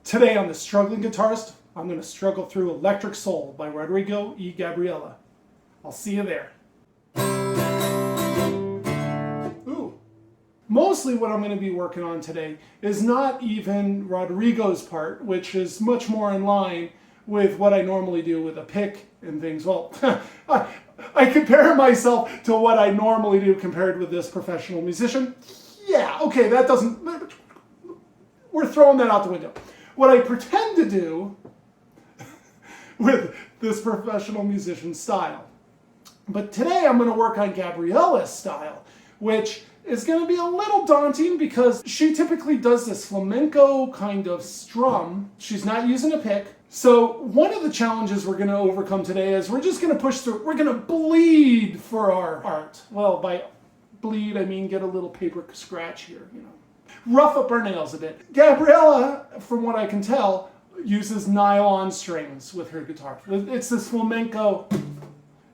Today on The Struggling Guitarist, I'm going to struggle through Electric Soul by Rodrigo y Gabriella. I'll see you there. Ooh. Mostly what I'm going to be working on today is not even Rodrigo's part, which is much more in line with what I normally do with a pick and things. Well, I compare myself to what I normally do compared with this professional musician. Yeah, okay, that doesn't... We're throwing that out the window. What I pretend to do with this professional musician style. But today I'm going to work on Gabriella's style, which is going to be a little daunting because she typically does this flamenco kind of strum. She's not using a pick. So one of the challenges we're going to overcome today is we're just going to push through. We're going to bleed for our art. Well, by bleed, I mean get a little paper scratch here, you know. Rough up our nails a bit. Gabriella, from what I can tell, uses nylon strings with her guitar. It's this flamenco.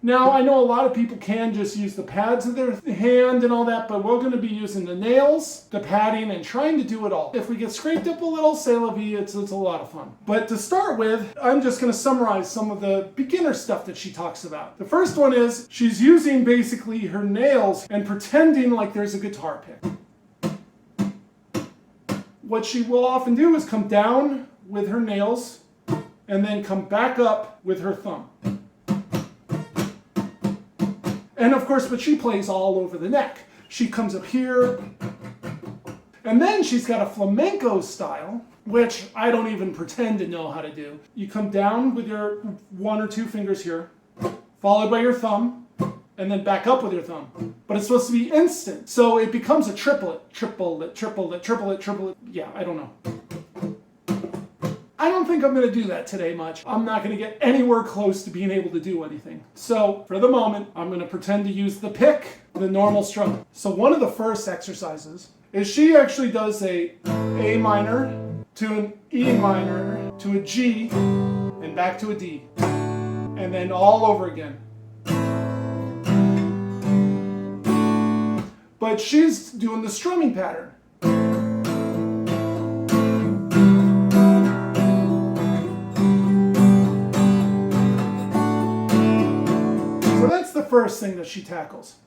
Now, I know a lot of people can just use the pads of their hand and all that, but we're going to be using the nails, the padding, and trying to do it all. If we get scraped up a little, c'est la vie, it's a lot of fun. But to start with, I'm just going to summarize some of the beginner stuff that she talks about. The first one is she's using basically her nails and pretending like there's a guitar pick. What she will often do is come down with her nails and then come back up with her thumb. And of course, but she plays all over the neck. She comes up here, and then she's got a flamenco style, which I don't even pretend to know how to do. You come down with your one or two fingers here, followed by your thumb, and then back up with your thumb. But it's supposed to be instant. So it becomes a triplet. Triplet, triplet, triplet, triplet. Yeah, I don't know. I don't think I'm going to do that today much. I'm not going to get anywhere close to being able to do anything. So for the moment, I'm going to pretend to use the pick, the normal strum. So one of the first exercises is she actually does a A minor to an E minor to a G and back to a D. And then all over again. But she's doing the strumming pattern. So that's the first thing that she tackles.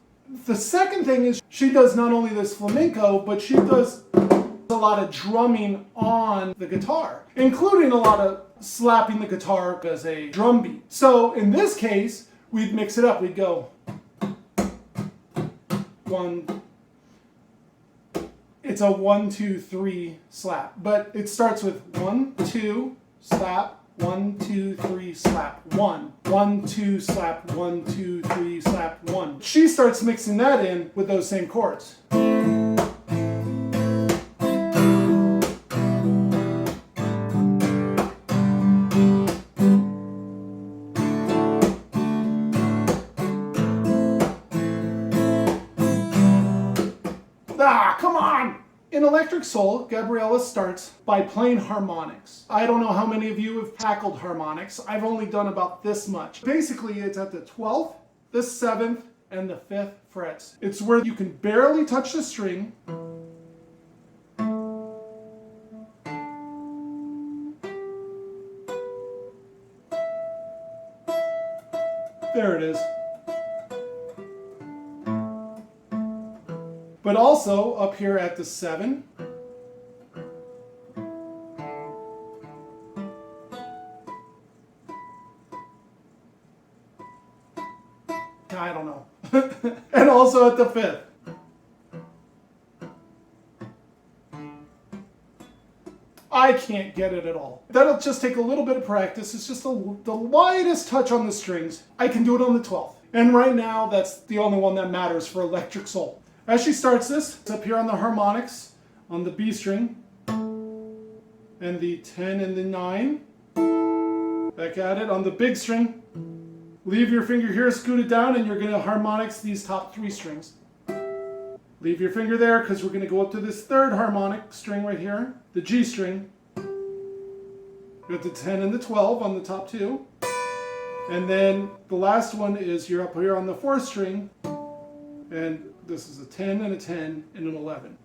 The second thing is she does not only this flamenco, but she does a lot of drumming on the guitar, including a lot of slapping the guitar as a drum beat. So in this case, we'd mix it up. We'd go 1. It's a 1, 2, 3 slap, but it starts with 1, 2, slap, 1, 2, 3, slap, 1, 1, 2, slap, 1, 2, 3, slap, 1. She starts mixing that in with those same chords. Ah, come on! In Electric Soul, Gabriella starts by playing harmonics. I don't know how many of you have tackled harmonics. I've only done about this much. Basically, it's at the 12th, the 7th, and the 5th frets. It's where you can barely touch the string. There it is. But also up here at the 7. I don't know. And also at the 5th. I can't get it at all. That'll just take a little bit of practice. It's just the lightest touch on the strings. I can do it on the 12th. And right now, that's the only one that matters for Electric Soul. As she starts this, it's up here on the harmonics, on the B string, and the 10 and the 9. Back at it on the big string. Leave your finger here, scoot it down, and you're going to harmonics these top 3 strings. Leave your finger there because we're going to go up to this 3rd harmonic string right here, the G string. Got the 10 and the 12 on the top 2. And then the last one is you're up here on the 4th string, and this is a 10 and a 10 and an 11.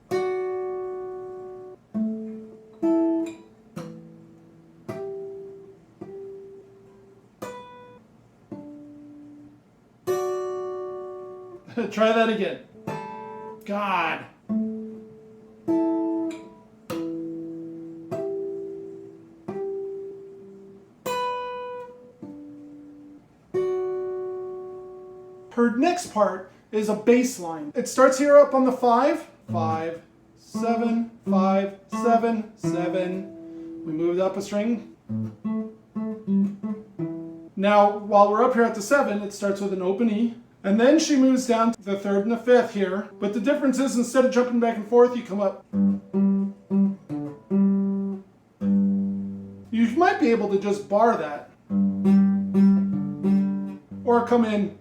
Try that again. God. Her next part is a bass line. It starts here up on the 5. 5, 7, 5, 7, 7. We moved up a string. Now, while we're up here at the 7, it starts with an open E. And then she moves down to the 3rd and the 5th here. But the difference is, instead of jumping back and forth, you come up. You might be able to just bar that. Or come in.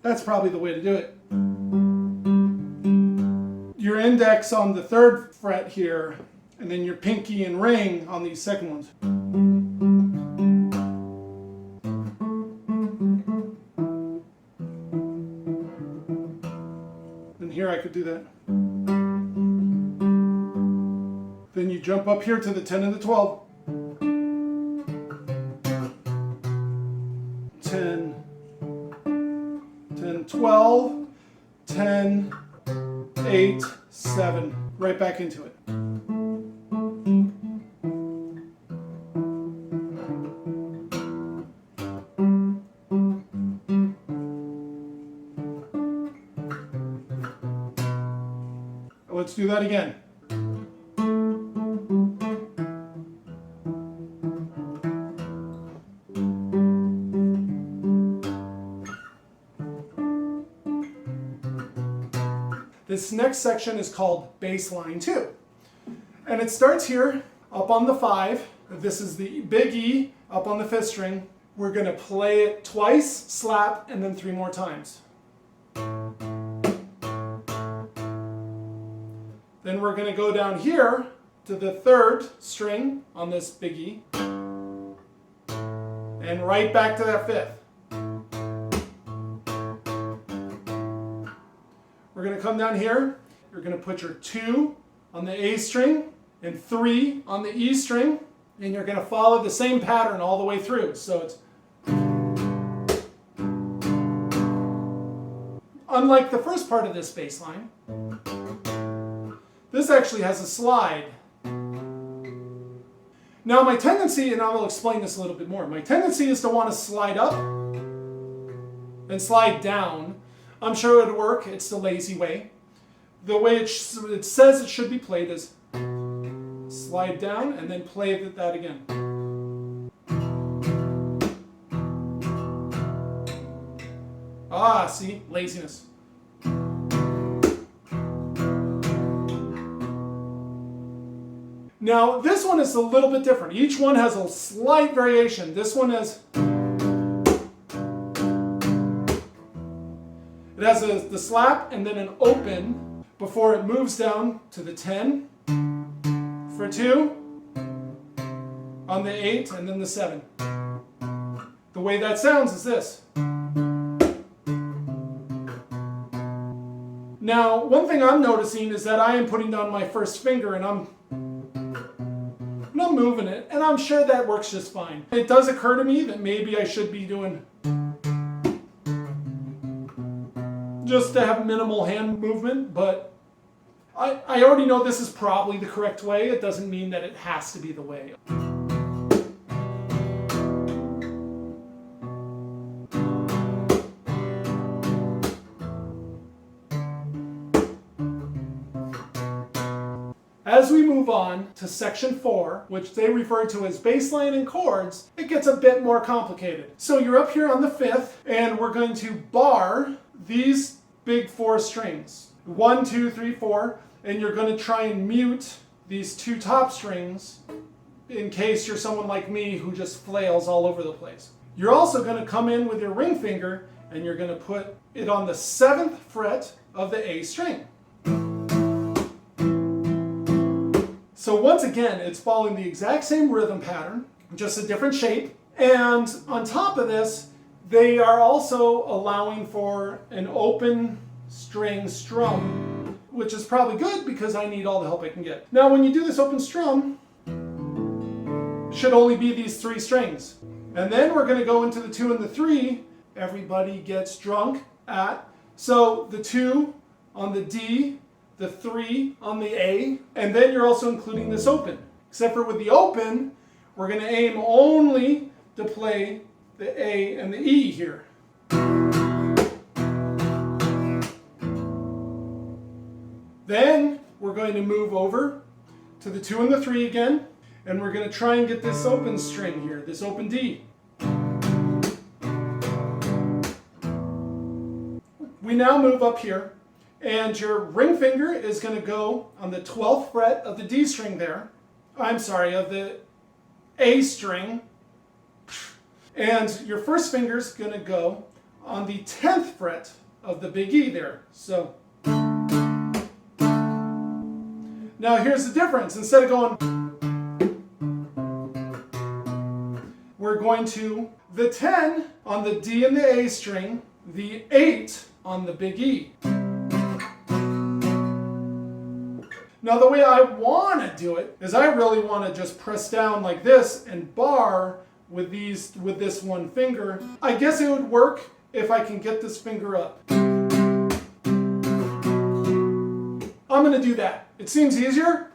That's probably the way to do it. Your index on the 3rd fret here, and then your pinky and ring on these second ones. And here I could do that. Then you jump up here to the 10 and the 12. 10, 10, 12, 10, 8, 7. Right back into it. Let's do that again. This next section is called bass line 2. And it starts here up on the 5. This is the big E up on the 5th string. We're going to play it twice, slap, and then 3 more times. Then we're going to go down here to the 3rd string on this big E. And right back to that 5th. We're going to come down here. You're going to put your 2 on the A string and 3 on the E string. And you're going to follow the same pattern all the way through. So it's... Unlike the first part of this bass line, this actually has a slide. Now my tendency, and I will explain this a little bit more, my tendency is to want to slide up and slide down. I'm sure it would work, it's the lazy way. The way it says it should be played is slide down and then play that again. Ah, see? Laziness. Now, this one is a little bit different. Each one has a slight variation. This one has... It has the slap and then an open before it moves down to the 10 for 2, on the 8, and then the 7. The way that sounds is this. Now, one thing I'm noticing is that I am putting down my first finger and I'm moving it, and I'm sure that works just fine. It does occur to me that maybe I should be doing just to have minimal hand movement, but I already know this is probably the correct way. It doesn't mean that it has to be the way. As we move on to section 4, which they refer to as bass line and chords, it gets a bit more complicated. So you're up here on the 5th, and we're going to bar these big 4 strings. 1, 2, 3, 4, and you're going to try and mute these 2 top strings in case you're someone like me who just flails all over the place. You're also going to come in with your ring finger, and you're going to put it on the 7th fret of the A string. So once again, it's following the exact same rhythm pattern, just a different shape. And on top of this, they are also allowing for an open string strum, which is probably good because I need all the help I can get. Now when you do this open strum, it should only be these 3 strings. And then we're going to go into the 2 and the 3. Everybody gets drunk at So the 2 on the D, the 3 on the A, and then you're also including this open. Except for with the open, we're going to aim only to play the A and the E here. Then we're going to move over to the 2 and the 3 again, and we're going to try and get this open string here, this open D. We now move up here, and your ring finger is going to go on the 12th fret of the D string there. I'm sorry, of the A string. And your first finger is going to go on the 10th fret of the big E there. So now here's the difference. Instead of going, we're going to the 10 on the D and the A string, the 8 on the big E. Now the way I want to do it is I really want to just press down like this and bar with this one finger. I guess it would work if I can get this finger up. I'm going to do that. It seems easier,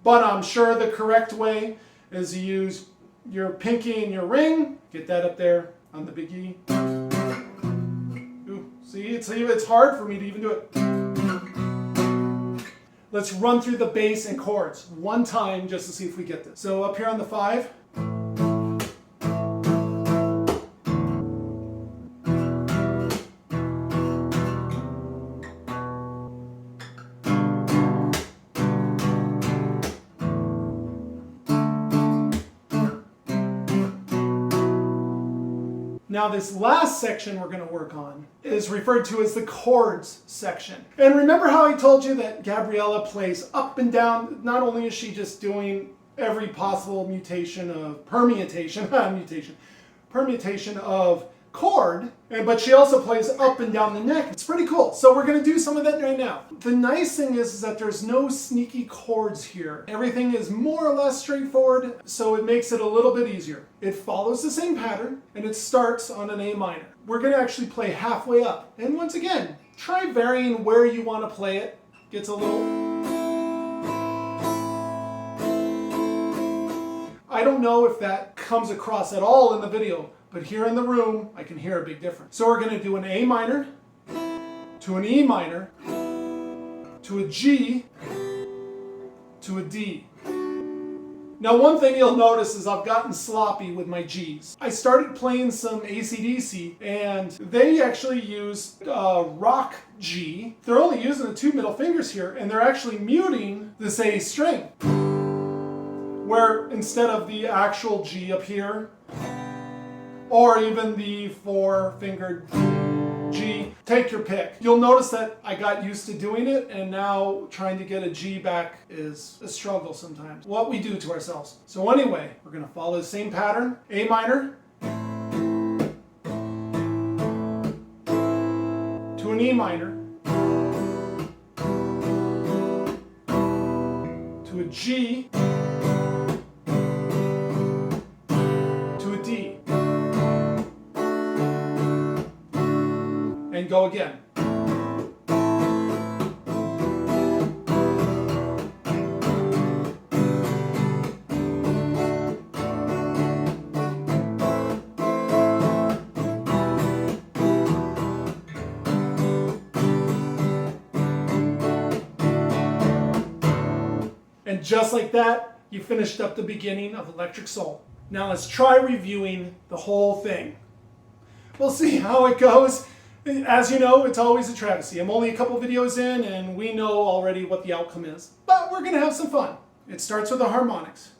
but I'm sure the correct way is to use your pinky and your ring. Get that up there on the big E. Ooh, see, it's hard for me to even do it. Let's run through the bass and chords one time just to see if we get this. So up here on the 5. Now this last section we're going to work on is referred to as the chords section. And remember how I told you that Gabriela plays up and down? Not only is she just doing every possible permutation of chord, but she also plays up and down the neck. It's pretty cool. So we're going to do some of that right now. The nice thing is that there's no sneaky chords here. Everything is more or less straightforward, so it makes it a little bit easier. It follows the same pattern, and it starts on an A minor. We're going to actually play halfway up. And once again, try varying where you want to play it. Gets a little... I don't know if that comes across at all in the video, but here in the room, I can hear a big difference. So we're going to do an A minor, to an E minor, to a G, to a D. Now one thing you'll notice is I've gotten sloppy with my Gs. I started playing some AC/DC, and they actually use rock G. They're only using the 2 middle fingers here, and they're actually muting this A string. Where instead of the actual G up here, or even the 4-fingered G, take your pick. You'll notice that I got used to doing it, and now trying to get a G back is a struggle sometimes. What we do to ourselves. So anyway, we're going to follow the same pattern. A minor, to an E minor, to a G, to a D. And go again. And just like that, you finished up the beginning of Electric Soul. Now let's try reviewing the whole thing. We'll see how it goes. As you know, it's always a travesty. I'm only a couple videos in, and we know already what the outcome is. But we're going to have some fun. It starts with the harmonics.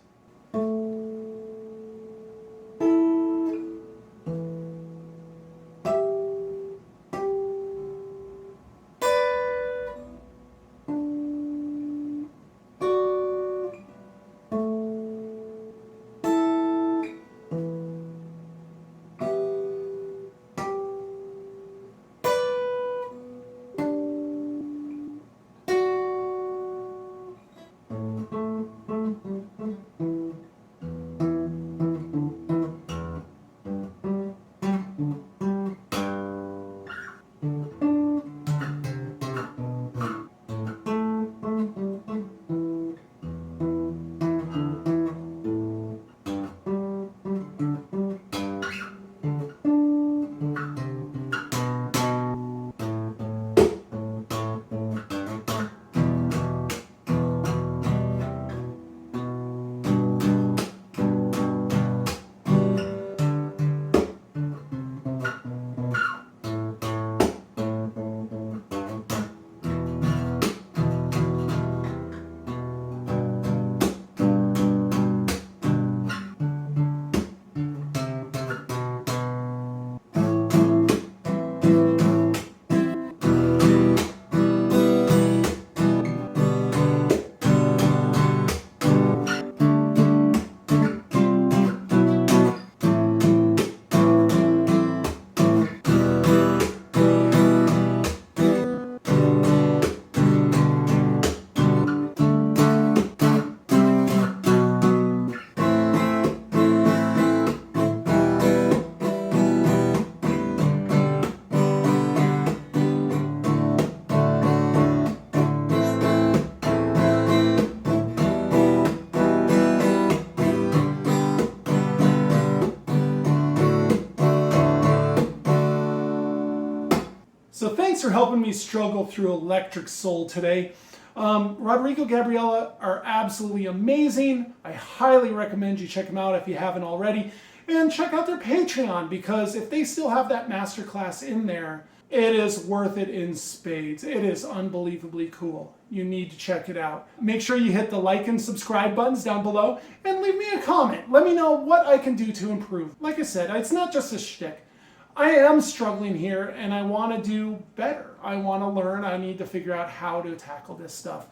So thanks for helping me struggle through Electric Soul today. Rodrigo, Gabriella are absolutely amazing. I highly recommend you check them out if you haven't already. And check out their Patreon, because if they still have that masterclass in there, it is worth it in spades. It is unbelievably cool. You need to check it out. Make sure you hit the like and subscribe buttons down below and leave me a comment. Let me know what I can do to improve. Like I said, it's not just a shtick. I am struggling here and I want to do better. I want to learn. I need to figure out how to tackle this stuff.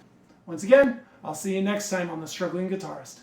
Once again, I'll see you next time on The Struggling Guitarist.